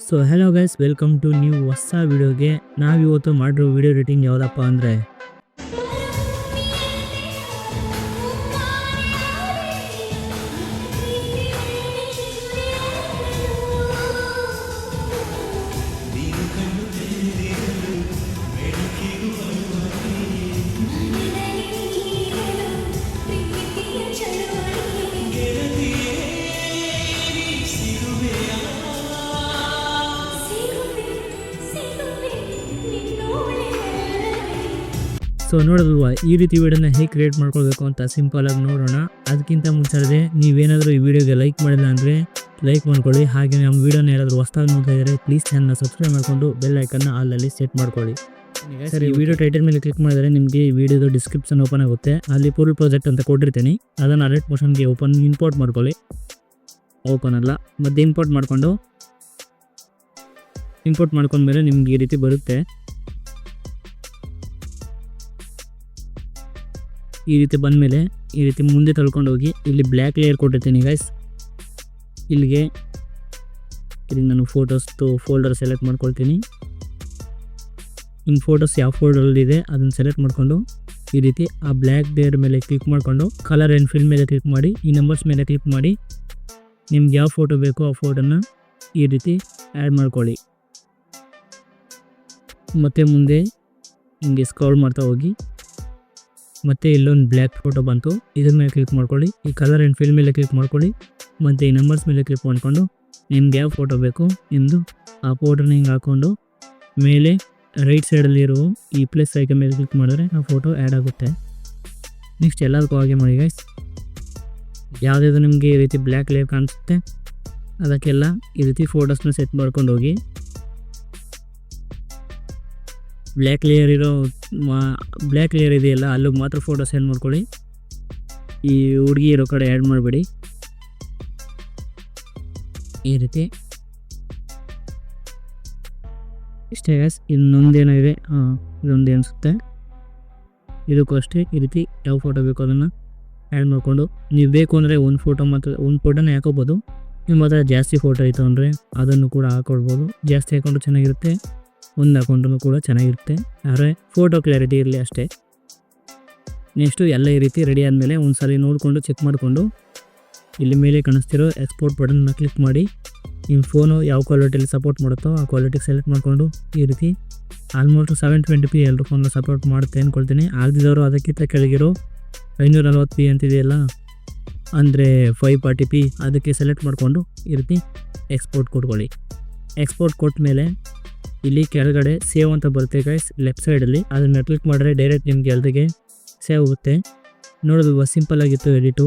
So hello guys, welcome to new ಹೊಸ ವಿಡಿಯೋಗೆ. ನಾವಿವತ್ತು ಮಾಡಿರೋ ವಿಡಿಯೋ ರೇಟಿಂಗ್ ಯಾವುದಪ್ಪ ಅಂದರೆ ಸೊ ನೋಡೋದಲ್ವಾ, ಈ ರೀತಿ ವಿಡಿಯೋನ ಹೇಗೆ ಕ್ರಿಯೇಟ್ ಮಾಡ್ಕೊಳ್ಬೇಕು ಅಂತ ಸಿಂಪಲಾಗಿ ನೋಡೋಣ. ಅದಕ್ಕಿಂತ ಮುಂಚೆ ನೀವೇನಾದರೂ ಈ ವಿಡಿಯೋಗೆ ಲೈಕ್ ಮಾಡಿಲ್ಲ ಅಂದರೆ ಲೈಕ್ ಮಾಡ್ಕೊಳ್ಳಿ. ಹಾಗೆ ನಮ್ಮ ವಿಡಿಯೋನ ಯಾರಾದರೂ ಹೊಸದಾಗಿ ನೋಡ್ತಾ ಇದ್ದರೆ ಪ್ಲೀಸ್ ಚಾನಲ್ನ ಸಬ್ಸ್ಕ್ರೈಬ್ ಮಾಡಿಕೊಂಡು ಬೆಲ್ ಐಕನ್ನ ಆಲಲ್ಲಿ ಸೆಟ್ ಮಾಡ್ಕೊಳ್ಳಿ. ಸರಿ, ವಿಡಿಯೋ ಟೈಟಲ್ ಮೇಲೆ ಕ್ಲಿಕ್ ಮಾಡಿದರೆ ನಿಮಗೆ ಈ ವಿಡಿಯೋದು ಡಿಸ್ಕ್ರಿಪ್ಷನ್ ಓಪನ್ ಆಗುತ್ತೆ. ಅಲ್ಲಿ ಫುಲ್ ಪ್ರಾಜೆಕ್ಟ್ ಅಂತ ಕೊಟ್ಟಿರ್ತೀನಿ, ಅದನ್ನು ಅಲರ್ಟ್ ಮೋಷನ್ಗೆ ಇಂಪೋರ್ಟ್ ಮಾಡ್ಕೊಳ್ಳಿ. ಓಪನ್ ಅಲ್ಲ, ಮತ್ತೆ ಇಂಪೋರ್ಟ್ ಮಾಡ್ಕೊಂಡ್ಮೇಲೆ ನಿಮ್ಗೆ ಈ ರೀತಿ ಬರುತ್ತೆ. ಈ ರೀತಿ ಬಂದಮೇಲೆ ಈ ರೀತಿ ಮುಂದೆ ತಳ್ಕೊಂಡು ಹೋಗಿ ಇಲ್ಲಿ ಬ್ಲ್ಯಾಕ್ ಲೇಯರ್ ಕೊಟ್ಟಿರ್ತೀನಿ ಗೈಸ್. ಇಲ್ಲಿ ನಾನು ಫೋಲ್ಡರ್ ಸೆಲೆಕ್ಟ್ ಮಾಡ್ಕೊಳ್ತೀನಿ. ನಿಮ್ಮ ಫೋಟೋಸ್ ಯಾವ ಫೋಲ್ಡರಲ್ಲಿದೆ ಅದನ್ನು ಸೆಲೆಕ್ಟ್ ಮಾಡಿಕೊಂಡು ಈ ರೀತಿ ಆ ಬ್ಲ್ಯಾಕ್ ಲೇಯರ್ ಮೇಲೆ ಕ್ಲಿಕ್ ಮಾಡಿಕೊಂಡು ಕಲರ್ ಆ್ಯಂಡ್ ಫಿಲ್ ಮೇಲೆ ಕ್ಲಿಕ್ ಮಾಡಿ ಈ ನಂಬರ್ಸ್ ಮೇಲೆ ಕ್ಲಿಕ್ ಮಾಡಿ ನಿಮ್ಗೆ ಯಾವ ಫೋಟೋ ಬೇಕೋ ಆ ಫೋಟೋನ ಈ ರೀತಿ ಆ್ಯಡ್ ಮಾಡ್ಕೊಳ್ಳಿ. ಮತ್ತು ಮುಂದೆ ಹಿಂಗೆ ಸ್ಕ್ರಾಲ್ ಮಾಡ್ತಾ ಹೋಗಿ ಮತ್ತು ಇಲ್ಲೊಂದು ಬ್ಲ್ಯಾಕ್ ಫೋಟೋ ಬಂತು, ಇದ್ರ ಮೇಲೆ ಕ್ಲಿಕ್ ಮಾಡ್ಕೊಳ್ಳಿ. ಈ ಕಲರ್ ಆ್ಯಂಡ್ ಫಿಲ್ ಮೇಲೆ ಕ್ಲಿಕ್ ಮಾಡ್ಕೊಳ್ಳಿ. ಮತ್ತು ಈ ನಂಬರ್ಸ್ ಮೇಲೆ ಕ್ಲಿಕ್ ಮಾಡಿಕೊಂಡು ನಿಮ್ಗೆ ಯಾವ ಫೋಟೋ ಬೇಕು ನಿಮ್ಮದು ಆ ಫೋಟೋನ ಹಿಂಗೆ ಹಾಕ್ಕೊಂಡು ಮೇಲೆ ರೈಟ್ ಸೈಡಲ್ಲಿರೋ ಈ ಪ್ಲಸ್ ಐಕನ್ ಮೇಲೆ ಕ್ಲಿಕ್ ಮಾಡಿದ್ರೆ ಆ ಫೋಟೋ ಆ್ಯಡ್ ಆಗುತ್ತೆ. ನೆಕ್ಸ್ಟ್ ಎಲ್ಲದಕ್ಕೂ ಹಾಗೆ ಮಾಡಿ ಗೈಸ್. ಯಾವುದಾದ್ರು ನಿಮಗೆ ಈ ರೀತಿ ಬ್ಲ್ಯಾಕ್ ಲೇಯರ್ ಕಾಣಿಸುತ್ತೆ ಅದಕ್ಕೆಲ್ಲ ಈ ರೀತಿ ಫೋಟೋಸ್ನ ಸೆಟ್ ಮಾಡ್ಕೊಂಡು ಹೋಗಿ ಬ್ಲ್ಯಾಕ್ ಲೇಯರ್ ಇದೆಯಲ್ಲ ಅಲ್ಲಿಗೆ ಮಾತ್ರ ಫೋಟೋ ಸೆಂಡ್ ಮಾಡ್ಕೊಳ್ಳಿ. ಈ ಹುಡುಗಿ ಇರೋ ಕಡೆ ಆ್ಯಡ್ ಮಾಡಬೇಡಿ. ಈ ರೀತಿ ಇಷ್ಟೇ ಗ್ಯಾಸ್. ಇನ್ನೊಂದೇನಿದೆ, ಇದೊಂದು ಅನಿಸುತ್ತೆ, ಇದಕ್ಕೂ ಅಷ್ಟೇ ಈ ರೀತಿ ಯಾವ ಫೋಟೋ ಬೇಕೋ ಅದನ್ನು ಆ್ಯಡ್ ಮಾಡಿಕೊಂಡು ನೀವು ಬೇಕು ಅಂದರೆ ಒಂದು ಫೋಟೋನೇ ಹಾಕೋಬೋದು. ನಿಮ್ಮ ಹತ್ರ ಜಾಸ್ತಿ ಫೋಟೋ ಇತ್ತು ಅಂದರೆ ಅದನ್ನು ಕೂಡ ಹಾಕೊಳ್ಬೋದು. ಜಾಸ್ತಿ ಹಾಕೊಂಡ್ರು ಚೆನ್ನಾಗಿರುತ್ತೆ, ಒಂದು ಹಾಕೊಂಡ್ರೂ ಕೂಡ ಚೆನ್ನಾಗಿರುತ್ತೆ, ಆದರೆ ಫೋಟೋ ಕ್ಲಾರಿಟಿ ಇರಲಿ ಅಷ್ಟೇ. ನೆಕ್ಸ್ಟು ಎಲ್ಲ ಈ ರೀತಿ ರೆಡಿ ಆದಮೇಲೆ ಒಂದು ಸಾರಿ ನೋಡಿಕೊಂಡು ಚೆಕ್ ಮಾಡಿಕೊಂಡು ಇಲ್ಲಿ ಮೇಲೆ ಕಾಣಿಸ್ತಿರೋ ಎಕ್ಸ್ಪೋರ್ಟ್ ಬಟನ್ನ ಕ್ಲಿಕ್ ಮಾಡಿ ನಿಮ್ಮ ಫೋನು ಯಾವ ಕ್ವಾಲಿಟಿಯಲ್ಲಿ ಸಪೋರ್ಟ್ ಮಾಡುತ್ತೋ ಆ ಕ್ವಾಲಿಟಿಗೆ ಸೆಲೆಕ್ಟ್ ಮಾಡಿಕೊಂಡು ಈ ರೀತಿ ಆಲ್ಮೋಸ್ಟ್ 720p ಎಲ್ಲರೂ ಫೋನ್ನ ಸಪೋರ್ಟ್ ಮಾಡುತ್ತೆ ಅಂದ್ಕೊಳ್ತೀನಿ. ಆಗದಿದ್ದವರು ಅದಕ್ಕಿಂತ ಕೆಳಗಿರೋ 540p ಅಂತಿದೆಯಲ್ಲ, ಅಂದರೆ 540p ಅದಕ್ಕೆ ಸೆಲೆಕ್ಟ್ ಮಾಡಿಕೊಂಡು ಈ ರೀತಿ ಎಕ್ಸ್ಪೋರ್ಟ್ ಕೊಟ್ಕೊಳ್ಳಿ. ಎಕ್ಸ್ಪೋರ್ಟ್ ಕೊಟ್ಟ ಮೇಲೆ ಇಲ್ಲಿ ಕೆಳಗಡೆ ಸೇವ್ ಅಂತ ಬರುತ್ತೆ ಗೈಸ್ ಲೆಫ್ಟ್ ಸೈಡಲ್ಲಿ, ಅದನ್ನು ಕ್ಲಿಕ್ ಮಾಡಿದ್ರೆ ಡೈರೆಕ್ಟ್ ನಿಮಗೆ ಎಲ್ರಿಗೆ ಸೇವ್ ಆಗುತ್ತೆ. ನೋಡೋದು ಸಿಂಪಲ್ ಆಗಿತ್ತು ಎಡಿಟು.